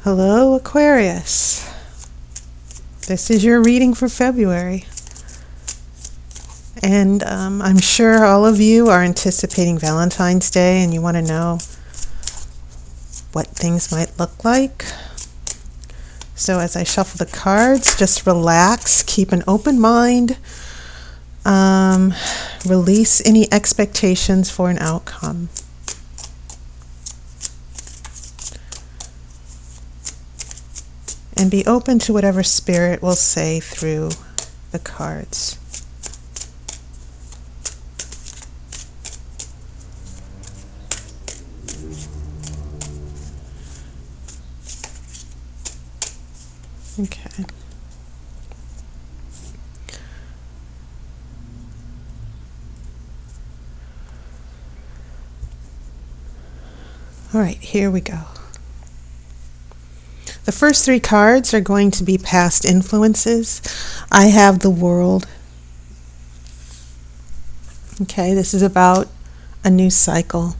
Hello, Aquarius. This is your reading for February. And I'm sure all of you are anticipating Valentine's Day and you want to know what things might look like. So as I shuffle the cards, just relax, keep an open mind, release any expectations for an outcome. And be open to whatever Spirit will say through the cards. Okay. All right, here we go. The first three cards are going to be past influences. I have the World. Okay, this is about a new cycle.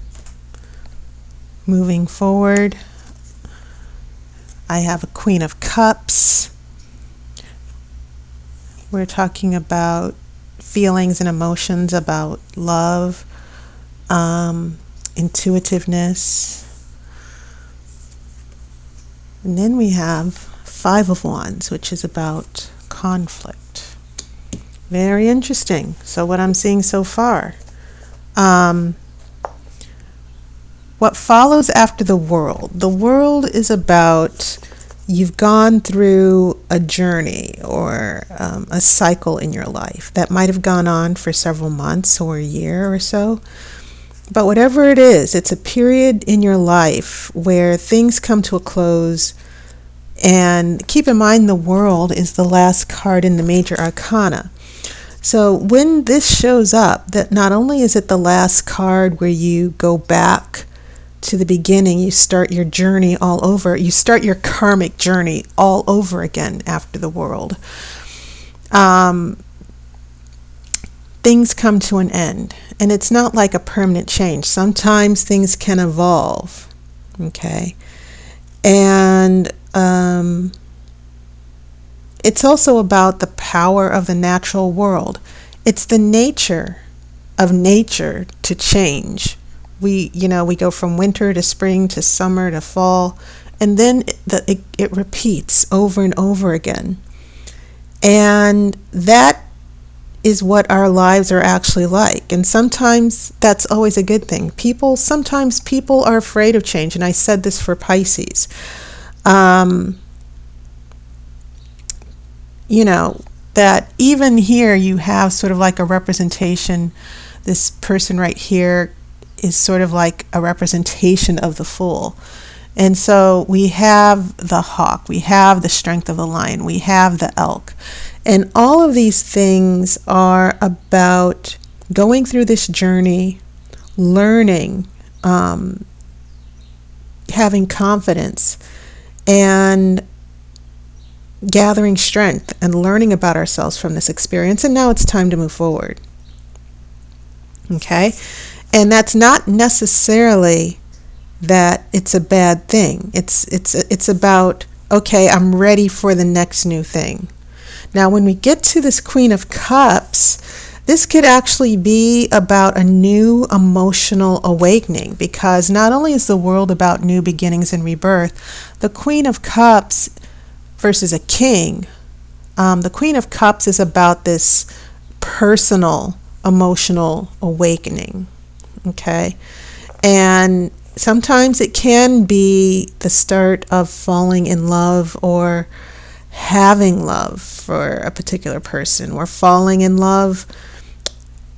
Moving forward. I have a Queen of Cups. We're talking about feelings and emotions, about love, intuitiveness. And then we have Five of Wands, which is about conflict. Very interesting. So what I'm seeing so far. What follows after the World? The World is about you've gone through a journey or a cycle in your life that might have gone on for several months or a year or so. But whatever it is, it's a period in your life where things come to a close. And keep in mind, the World is the last card in the major arcana. So when this shows up, that not only is it the last card where you go back to the beginning, you start your journey all over, you start your karmic journey all over again after the World. Things come to an end, and it's not like a permanent change. Sometimes things can evolve, okay? And it's also about the power of the natural world. It's the nature of nature to change. We go from winter to spring to summer to fall, and then it repeats over and over again. And that is what our lives are actually like. And sometimes that's always a good thing. Sometimes people are afraid of change, and I said this for Pisces. That even here you have sort of like a representation. This person right here is sort of like a representation of the Fool. And so we have the hawk, we have the strength of the lion, we have the elk. And all of these things are about going through this journey, learning, having confidence, and gathering strength and learning about ourselves from this experience. And now it's time to move forward. Okay? And that's not necessarily that it's a bad thing. It's about, okay, I'm ready for the next new thing. Now, when we get to this Queen of Cups, this could actually be about a new emotional awakening, because not only is the World about new beginnings and rebirth, the Queen of Cups versus a king, the Queen of Cups is about this personal emotional awakening. Okay? And sometimes it can be the start of falling in love, or having love for a particular person, or falling in love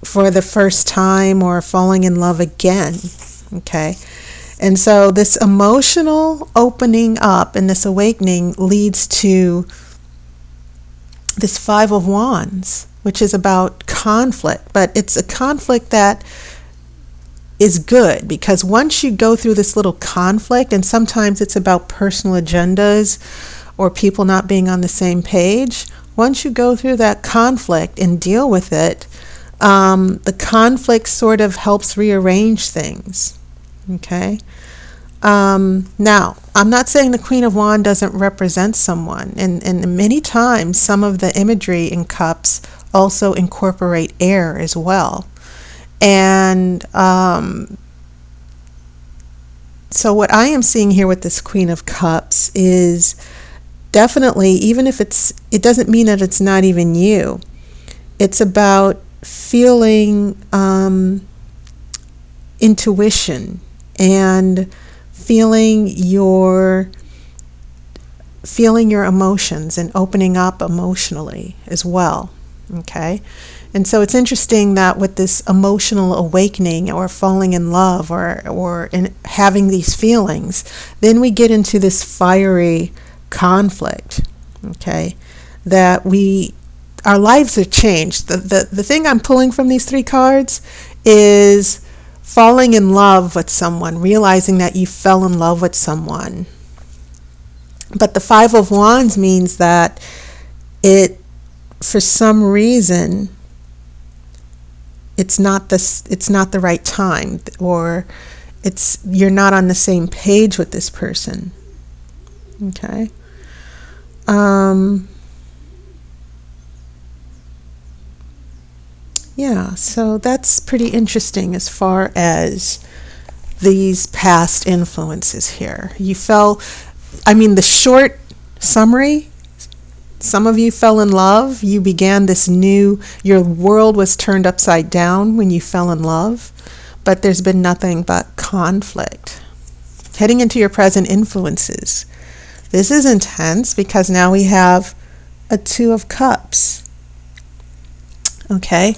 for the first time, or falling in love again. Okay? And so this emotional opening up and this awakening leads to this Five of Wands, which is about conflict. But it's a conflict that is good, because once you go through this little conflict, and sometimes it's about personal agendas or people not being on the same page, once you go through that conflict and deal with it, the conflict sort of helps rearrange things. Okay? Now, I'm not saying the Queen of Wands doesn't represent someone, and many times some of the imagery in cups also incorporate air as well. And so what I am seeing here with this Queen of Cups is definitely, even if it doesn't mean that it's not even you. It's about feeling intuition and feeling your emotions and opening up emotionally as well. Okay? And so it's interesting that with this emotional awakening or falling in love or in having these feelings, then we get into this fiery conflict. Okay? That our lives are changed. The thing I'm pulling from these three cards is falling in love with someone, realizing that you fell in love with someone. But the Five of Wands means that for some reason, it's not the right time, or you're not on the same page with this person. Okay. Yeah, so that's pretty interesting as far as these past influences here. The short summary, some of you fell in love. You began your world was turned upside down when you fell in love, but there's been nothing but conflict. Heading into your present influences. This is intense because now we have a Two of Cups. Okay?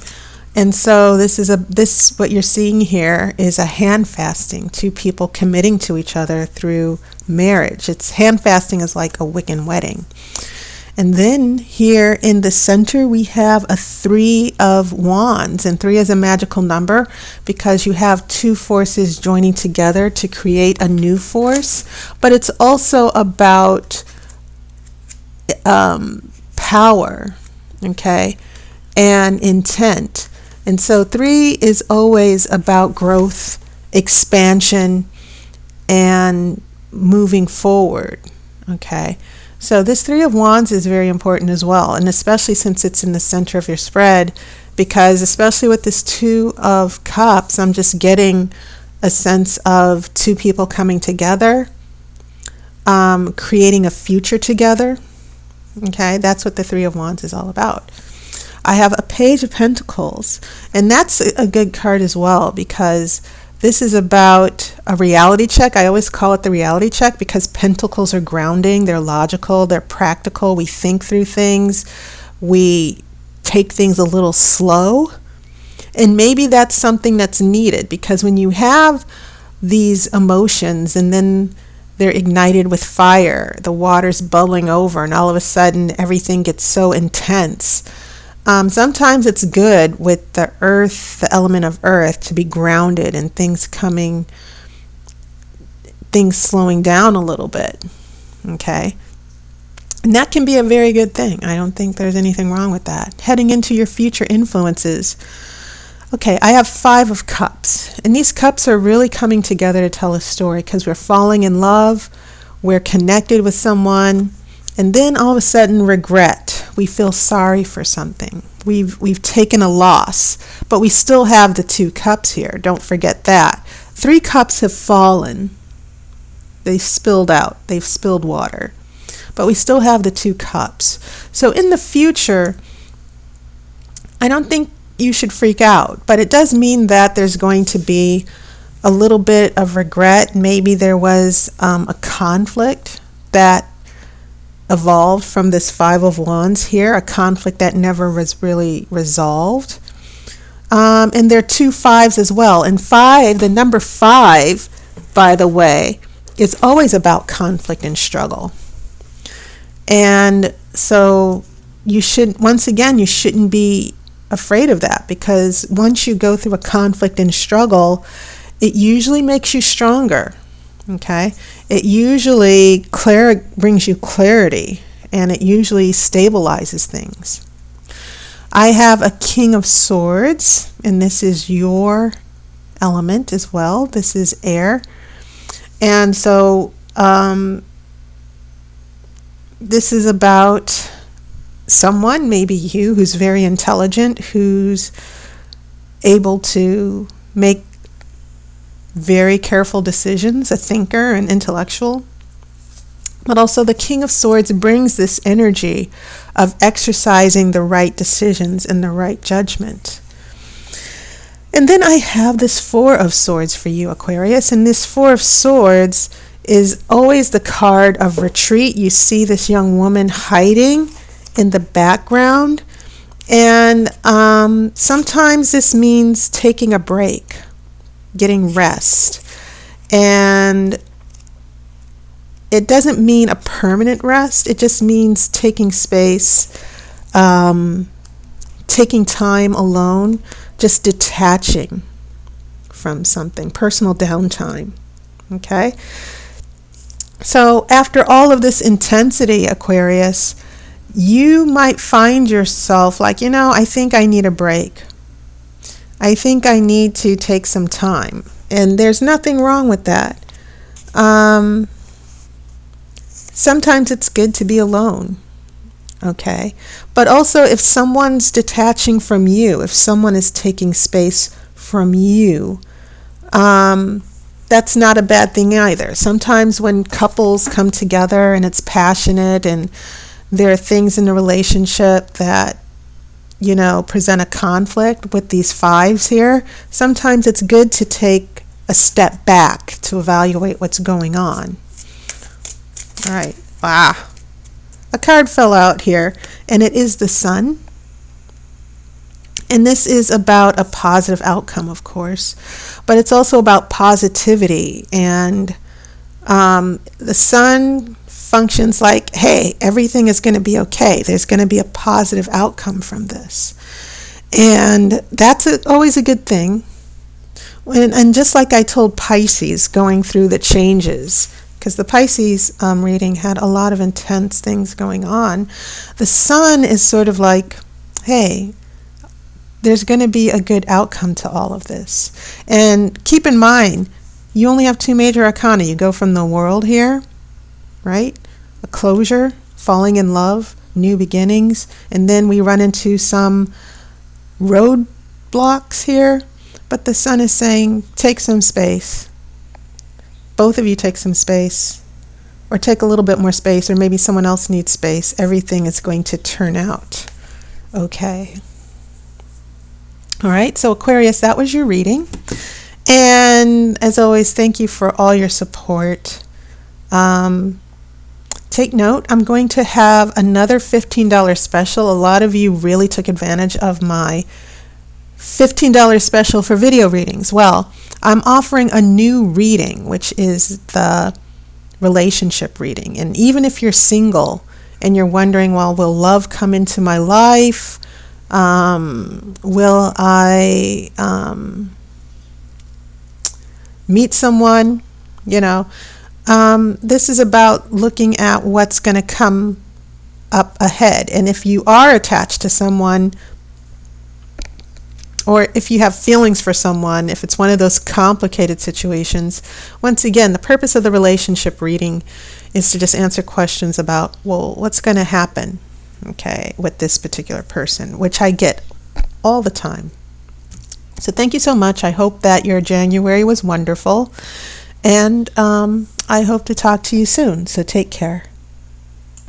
And so what you're seeing here is a hand fasting, two people committing to each other through marriage. Hand fasting is like a Wiccan wedding. And then here in the center we have a Three of Wands, and 3 is a magical number because you have two forces joining together to create a new force, but it's also about power, okay, and intent. And so 3 is always about growth, expansion, and moving forward. Okay. So this Three of Wands is very important as well, and especially since it's in the center of your spread, because especially with this Two of Cups, I'm just getting a sense of two people coming together, creating a future together. Okay. That's what the Three of Wands is all about. I have a Page of Pentacles, and that's a good card as well because this is about a reality check. I always call it the reality check because pentacles are grounding, they're logical, they're practical. We think through things, we take things a little slow, and maybe that's something that's needed because when you have these emotions and then they're ignited with fire, the water's bubbling over, and all of a sudden everything gets so intense. Sometimes it's good with the element of earth, to be grounded and things slowing down a little bit. Okay. And that can be a very good thing. I don't think there's anything wrong with that. Heading into your future influences. Okay, I have 5 of Cups. And these cups are really coming together to tell a story because we're falling in love, we're connected with someone, and then all of a sudden regret. We feel sorry for something. We've taken a loss, but we still have the 2 cups here. Don't forget that. 3 cups have fallen. They've spilled out. They've spilled water. But we still have the 2 cups. So in the future, I don't think you should freak out, but it does mean that there's going to be a little bit of regret. Maybe there was a conflict that evolved from this 5 of Wands here, a conflict that never was really resolved. And there are 2 5s as well. And the number 5, by the way, is always about conflict and struggle. And so you shouldn't be afraid of that, because once you go through a conflict and struggle, it usually makes you stronger. Okay, it usually brings you clarity, and it usually stabilizes things. I have a King of Swords, and this is your element as well. This is air. And so this is about someone, maybe you, who's very intelligent, who's able to make very careful decisions, a thinker, an intellectual. But also the King of Swords brings this energy of exercising the right decisions and the right judgment. And then I have this Four of Swords for you, Aquarius. And this Four of Swords is always the card of retreat. You see this young woman hiding in the background. And sometimes this means taking a break, getting rest. And it doesn't mean a permanent rest. It just means taking space, taking time alone, just detaching from something, personal downtime. Okay? So after all of this intensity, Aquarius, you might find yourself like, I think I need a break. I think I need to take some time. And there's nothing wrong with that. Sometimes it's good to be alone, okay? But also if someone's detaching from you, if someone is taking space from you, that's not a bad thing either. Sometimes when couples come together and it's passionate and there are things in the relationship that, present a conflict with these fives here, sometimes it's good to take a step back to evaluate what's going on. All right. Wow. A card fell out here, and it is the Sun. And this is about a positive outcome, of course, but it's also about positivity. And the Sun functions like, hey, everything is going to be okay. There's going to be a positive outcome from this. And that's always a good thing. And just like I told Pisces going through the changes, because the Pisces reading had a lot of intense things going on, the Sun is sort of like, hey, there's going to be a good outcome to all of this. And keep in mind, you only have two major arcana. You go from the World here, right? A closure, falling in love, new beginnings, and then we run into some roadblocks here. But the Sun is saying, take some space. Both of you take some space, or take a little bit more space, or maybe someone else needs space. Everything is going to turn out okay. All right, so Aquarius, that was your reading. And as always, thank you for all your support. Take note, I'm going to have another $15 special. A lot of you really took advantage of my $15 special for video readings. Well, I'm offering a new reading, which is the relationship reading. And even if you're single and you're wondering, well, will love come into my life? Will I meet someone? This is about looking at what's going to come up ahead. And if you are attached to someone, or if you have feelings for someone, if it's one of those complicated situations, once again, the purpose of the relationship reading is to just answer questions about, well, what's going to happen, okay, with this particular person, which I get all the time. So thank you so much. I hope that your January was wonderful, and I hope to talk to you soon. So take care.